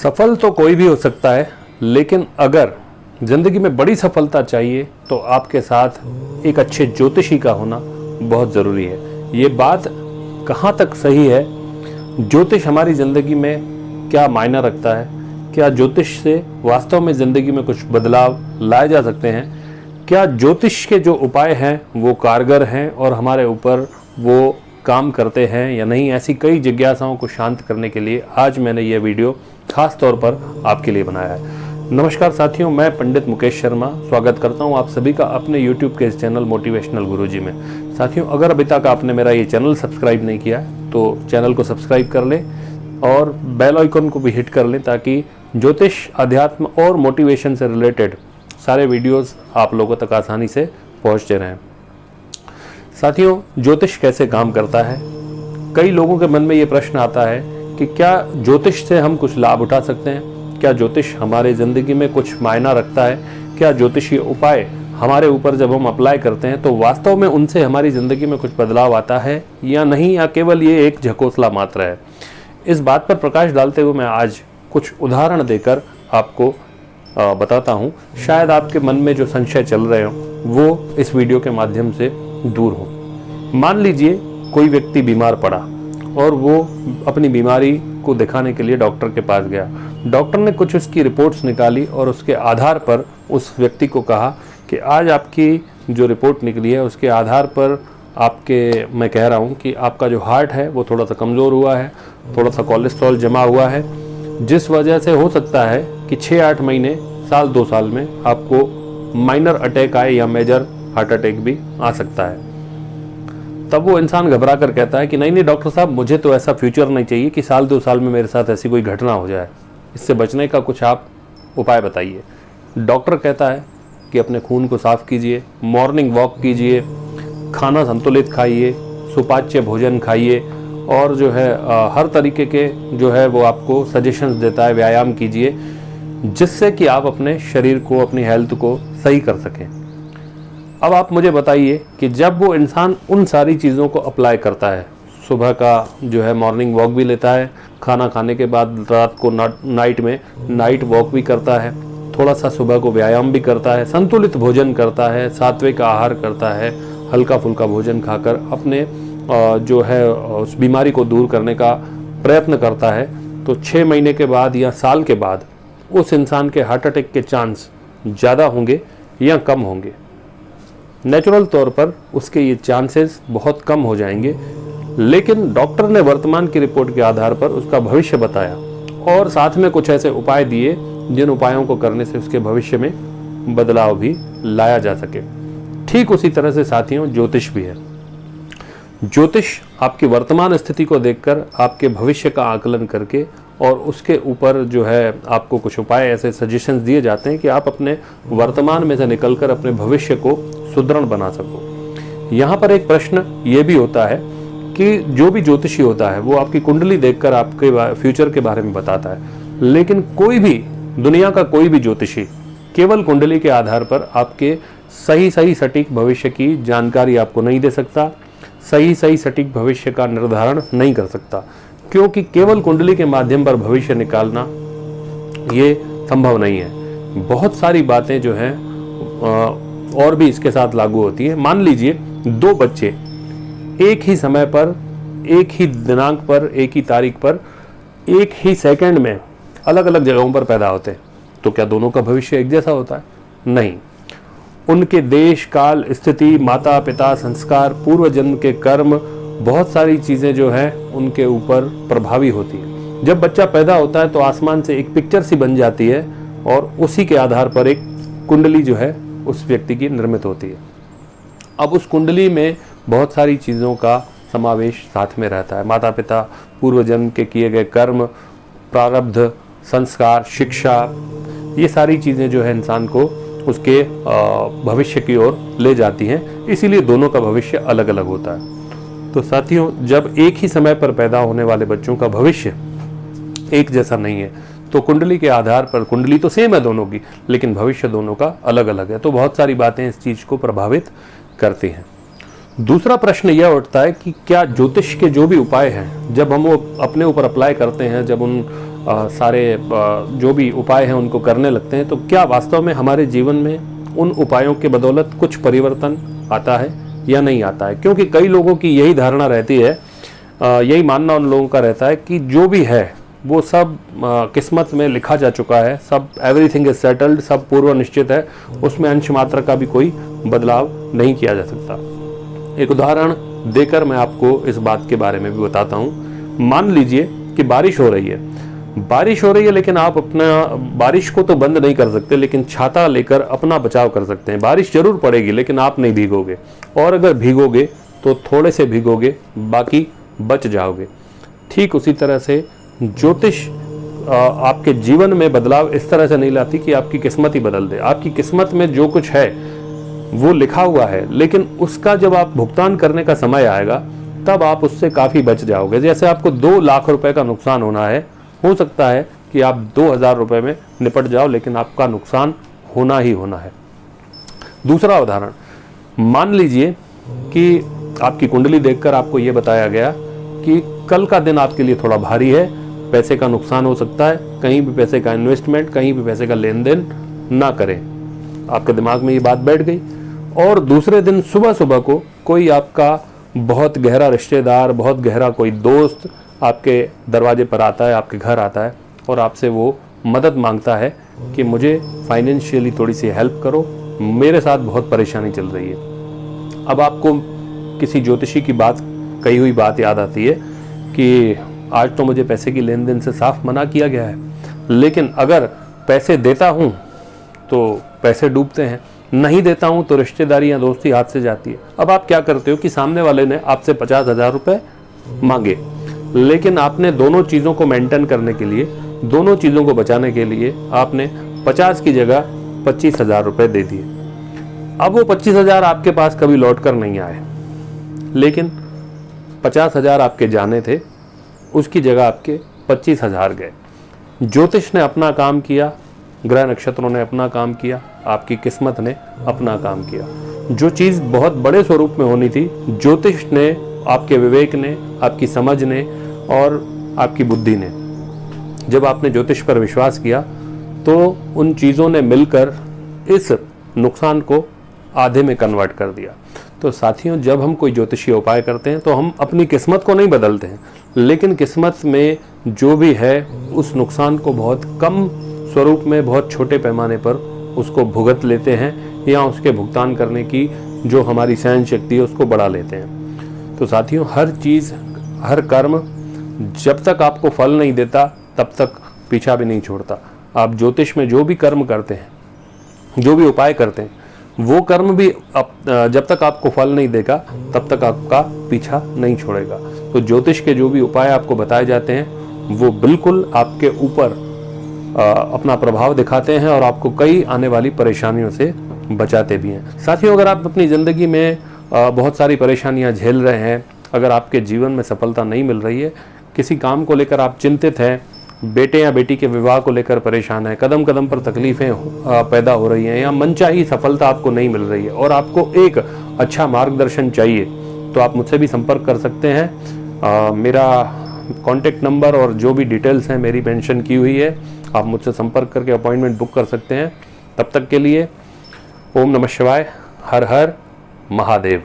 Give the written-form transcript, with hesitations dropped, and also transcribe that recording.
सफल तो कोई भी हो सकता है, लेकिन अगर ज़िंदगी में बड़ी सफलता चाहिए तो आपके साथ एक अच्छे ज्योतिषी का होना बहुत ज़रूरी है। ये बात कहाँ तक सही है? ज्योतिष हमारी ज़िंदगी में क्या मायना रखता है? क्या ज्योतिष से वास्तव में ज़िंदगी में कुछ बदलाव लाए जा सकते हैं? क्या ज्योतिष के जो उपाय हैं वो कारगर हैं और हमारे ऊपर वो काम करते हैं या नहीं? ऐसी कई जिज्ञासाओं को शांत करने के लिए आज मैंने ये वीडियो खास तौर पर आपके लिए बनाया है। नमस्कार साथियों, मैं पंडित मुकेश शर्मा स्वागत करता हूं आप सभी का अपने YouTube के इस चैनल मोटिवेशनल गुरुजी में। साथियों, अगर अभी तक आपने मेरा ये चैनल सब्सक्राइब नहीं किया तो चैनल को सब्सक्राइब कर लें और बेल आइकन को भी हिट कर लें ताकि ज्योतिष, अध्यात्म और मोटिवेशन से रिलेटेड सारे वीडियोस आप लोगों तक आसानी से पहुंचते रहें। साथियों, ज्योतिष कैसे काम करता है? कई लोगों के मन में ये प्रश्न आता है कि क्या ज्योतिष से हम कुछ लाभ उठा सकते हैं? क्या ज्योतिष हमारे ज़िंदगी में कुछ मायना रखता है? क्या ज्योतिषीय उपाय हमारे ऊपर जब हम अप्लाई करते हैं तो वास्तव में उनसे हमारी ज़िंदगी में कुछ बदलाव आता है या नहीं, या केवल ये एक झकोसला मात्र है? इस बात पर प्रकाश डालते हुए मैं आज कुछ उदाहरण देकर आपको बताता हूँ। शायद आपके मन में जो संशय चल रहे हो वो इस वीडियो के माध्यम से दूर हो। मान लीजिए कोई व्यक्ति बीमार पड़ा और वो अपनी बीमारी को दिखाने के लिए डॉक्टर के पास गया। डॉक्टर ने कुछ उसकी रिपोर्ट्स निकाली और उसके आधार पर उस व्यक्ति को कहा कि आज आपकी जो रिपोर्ट निकली है उसके आधार पर मैं कह रहा हूँ कि आपका जो हार्ट है वो थोड़ा सा कमज़ोर हुआ है, थोड़ा सा कोलेस्ट्रॉल जमा हुआ है, जिस वजह से हो सकता है कि 6-8 महीने, साल 2 साल में आपको माइनर अटैक आए या मेजर हार्ट अटैक भी आ सकता है। तब वो इंसान घबरा कर कहता है कि नहीं डॉक्टर साहब, मुझे तो ऐसा फ्यूचर नहीं चाहिए कि साल 2 साल में मेरे साथ ऐसी कोई घटना हो जाए। इससे बचने का कुछ आप उपाय बताइए। डॉक्टर कहता है कि अपने खून को साफ कीजिए, मॉर्निंग वॉक कीजिए, खाना संतुलित खाइए, सुपाच्य भोजन खाइए और जो है हर तरीके के जो है वो आपको सजेशंस देता है, व्यायाम कीजिए, जिससे कि आप अपने शरीर को, अपनी हेल्थ को सही कर सकें। अब आप मुझे बताइए कि जब वो इंसान उन सारी चीज़ों को अप्लाई करता है, सुबह का जो है मॉर्निंग वॉक भी लेता है, खाना खाने के बाद रात को नाइट में नाइट वॉक भी करता है, थोड़ा सा सुबह को व्यायाम भी करता है, संतुलित भोजन करता है, सात्विक आहार करता है, हल्का फुल्का भोजन खाकर अपने जो है उस बीमारी को दूर करने का प्रयत्न करता है, तो 6 महीने के बाद या साल के बाद उस इंसान के हार्ट अटैक के चांस ज़्यादा होंगे या कम होंगे? नेचुरल तौर पर उसके ये चांसेस बहुत कम हो जाएंगे, लेकिन डॉक्टर ने वर्तमान की रिपोर्ट के आधार पर उसका भविष्य बताया और साथ में कुछ ऐसे उपाय दिए जिन उपायों को करने से उसके भविष्य में बदलाव भी लाया जा सके। ठीक उसी तरह से साथियों, ज्योतिष भी है। ज्योतिष आपकी वर्तमान स्थिति को देखकर आपके भविष्य का आकलन करके और उसके ऊपर जो है आपको कुछ उपाय, ऐसे सजेशंस दिए जाते हैं कि आप अपने वर्तमान में से निकलकर अपने भविष्य को सुदृढ़ बना सको। यहाँ पर एक प्रश्न ये भी होता है कि जो भी ज्योतिषी होता है वो आपकी कुंडली देखकर आपके फ्यूचर के बारे में बताता है, लेकिन कोई भी, दुनिया का कोई भी ज्योतिषी केवल कुंडली के आधार पर आपके सही सटीक भविष्य की जानकारी आपको नहीं दे सकता, सही सटीक भविष्य का निर्धारण नहीं कर सकता, क्योंकि केवल कुंडली के माध्यम पर भविष्य निकालना ये संभव नहीं है। बहुत सारी बातें जो हैं और भी इसके साथ लागू होती है। मान लीजिए 2 बच्चे एक ही समय पर, एक ही दिनांक पर, एक ही तारीख पर, एक ही सेकंड में अलग अलग जगहों पर पैदा होते हैं, तो क्या दोनों का भविष्य एक जैसा होता है? नहीं। उनके देश, काल, स्थिति, माता पिता, संस्कार, पूर्व जन्म के कर्म, बहुत सारी चीज़ें जो हैं उनके ऊपर प्रभावी होती है। जब बच्चा पैदा होता है तो आसमान से एक पिक्चर सी बन जाती है और उसी के आधार पर एक कुंडली जो है उस व्यक्ति की निर्मित होती है। अब उस कुंडली में बहुत सारी चीज़ों का समावेश साथ में रहता है। माता पिता, पूर्व जन्म के किए गए कर्म, प्रारब्ध, संस्कार, शिक्षा, ये सारी चीज़ें जो है इंसान को उसके भविष्य की ओर ले जाती हैं, इसीलिए दोनों का भविष्य अलग अलग होता है। तो साथियों, जब एक ही समय पर पैदा होने वाले बच्चों का भविष्य एक जैसा नहीं है तो कुंडली के आधार पर, कुंडली तो सेम है दोनों की, लेकिन भविष्य दोनों का अलग अलग है, तो बहुत सारी बातें इस चीज़ को प्रभावित करती हैं। दूसरा प्रश्न यह उठता है कि क्या ज्योतिष के जो भी उपाय हैं, जब हम वो अपने ऊपर अप्लाई करते हैं, जब सारे जो भी उपाय हैं उनको करने लगते हैं, तो क्या वास्तव में हमारे जीवन में उन उपायों के बदौलत कुछ परिवर्तन आता है या नहीं आता है? क्योंकि कई लोगों की यही धारणा रहती है, यही मानना उन लोगों का रहता है कि जो भी है वो सब किस्मत में लिखा जा चुका है, सब एवरीथिंग इज सेटल्ड, सब पूर्व निश्चित है, उसमें अंश मात्र का भी कोई बदलाव नहीं किया जा सकता। एक उदाहरण देकर मैं आपको इस बात के बारे में भी बताता हूँ। मान लीजिए कि बारिश हो रही है, लेकिन आप अपना बारिश को तो बंद नहीं कर सकते, लेकिन छाता लेकर अपना बचाव कर सकते हैं। बारिश जरूर पड़ेगी लेकिन आप नहीं भीगोगे, और अगर भीगोगे तो थोड़े से भीगोगे, बाकी बच जाओगे। ठीक उसी तरह से ज्योतिष आपके जीवन में बदलाव इस तरह से नहीं लाती कि आपकी किस्मत ही बदल दे। आपकी किस्मत में जो कुछ है वो लिखा हुआ है, लेकिन उसका जब आप भुगतान करने का समय आएगा तब आप उससे काफ़ी बच जाओगे। जैसे आपको 2 लाख रुपए का नुकसान होना है, हो सकता है कि आप 2000 रुपए में निपट जाओ, लेकिन आपका नुकसान होना ही होना है। दूसरा उदाहरण, मान लीजिए कि आपकी कुंडली देखकर आपको यह बताया गया कि कल का दिन आपके लिए थोड़ा भारी है, पैसे का नुकसान हो सकता है, कहीं भी पैसे का इन्वेस्टमेंट, कहीं भी पैसे का लेन देन ना करें। आपके दिमाग में ये बात बैठ गई, और दूसरे दिन सुबह सुबह को कोई आपका बहुत गहरा रिश्तेदार, बहुत गहरा कोई दोस्त आपके दरवाजे पर आता है, आपके घर आता है, और आपसे वो मदद मांगता है कि मुझे फाइनेंशियली थोड़ी सी हेल्प करो, मेरे साथ बहुत परेशानी चल रही है। अब आपको किसी ज्योतिषी की कही हुई बात याद आती है कि आज तो मुझे पैसे की लेन देन से साफ मना किया गया है, लेकिन अगर पैसे देता हूँ तो पैसे डूबते हैं, नहीं देता हूँ तो रिश्तेदारी या दोस्ती हाथ से जाती है। अब आप क्या करते हो कि सामने वाले ने आपसे 50,000 रुपये मांगे, लेकिन आपने दोनों चीज़ों को मेंटेन करने के लिए, दोनों चीज़ों को बचाने के लिए आपने 50 की जगह 25,000 रुपये दे दिए। अब वो 25,000 आपके पास कभी लौट कर नहीं आए, लेकिन 50,000 आपके जाने थे, उसकी जगह आपके 25,000 गए। ज्योतिष ने अपना काम किया, ग्रह नक्षत्रों ने अपना काम किया, आपकी किस्मत ने अपना काम किया। जो चीज़ बहुत बड़े स्वरूप में होनी थी, ज्योतिष ने, आपके विवेक ने, आपकी समझ ने और आपकी बुद्धि ने, जब आपने ज्योतिष पर विश्वास किया तो उन चीज़ों ने मिलकर इस नुकसान को आधे में कन्वर्ट कर दिया। तो साथियों, जब हम कोई ज्योतिषीय उपाय करते हैं तो हम अपनी किस्मत को नहीं बदलते हैं, लेकिन किस्मत में जो भी है उस नुकसान को बहुत कम स्वरूप में, बहुत छोटे पैमाने पर उसको भुगत लेते हैं, या उसके भुगतान करने की जो हमारी सहन शक्ति है उसको बढ़ा लेते हैं। तो साथियों, हर चीज़, हर कर्म जब तक आपको फल नहीं देता तब तक पीछा भी नहीं छोड़ता। आप ज्योतिष में जो भी कर्म करते हैं, जो भी उपाय करते हैं, वो कर्म भी जब तक आपको फल नहीं देगा तब तक आपका पीछा नहीं छोड़ेगा। तो ज्योतिष के जो भी उपाय आपको बताए जाते हैं वो बिल्कुल आपके ऊपर अपना प्रभाव दिखाते हैं और आपको कई आने वाली परेशानियों से बचाते भी हैं। साथियों, अगर आप अपनी ज़िंदगी में बहुत सारी परेशानियां झेल रहे हैं, अगर आपके जीवन में सफलता नहीं मिल रही है, किसी काम को लेकर आप चिंतित हैं, बेटे या बेटी के विवाह को लेकर परेशान है, कदम कदम पर तकलीफ़ें पैदा हो रही हैं, या मनचाही सफलता आपको नहीं मिल रही है और आपको एक अच्छा मार्गदर्शन चाहिए, तो आप मुझसे भी संपर्क कर सकते हैं। मेरा कॉन्टेक्ट नंबर और जो भी डिटेल्स हैं मेरी मेंशन की हुई है, आप मुझसे संपर्क करके अपॉइंटमेंट बुक कर सकते हैं। तब तक के लिए ओम नमः शिवाय, हर हर महादेव।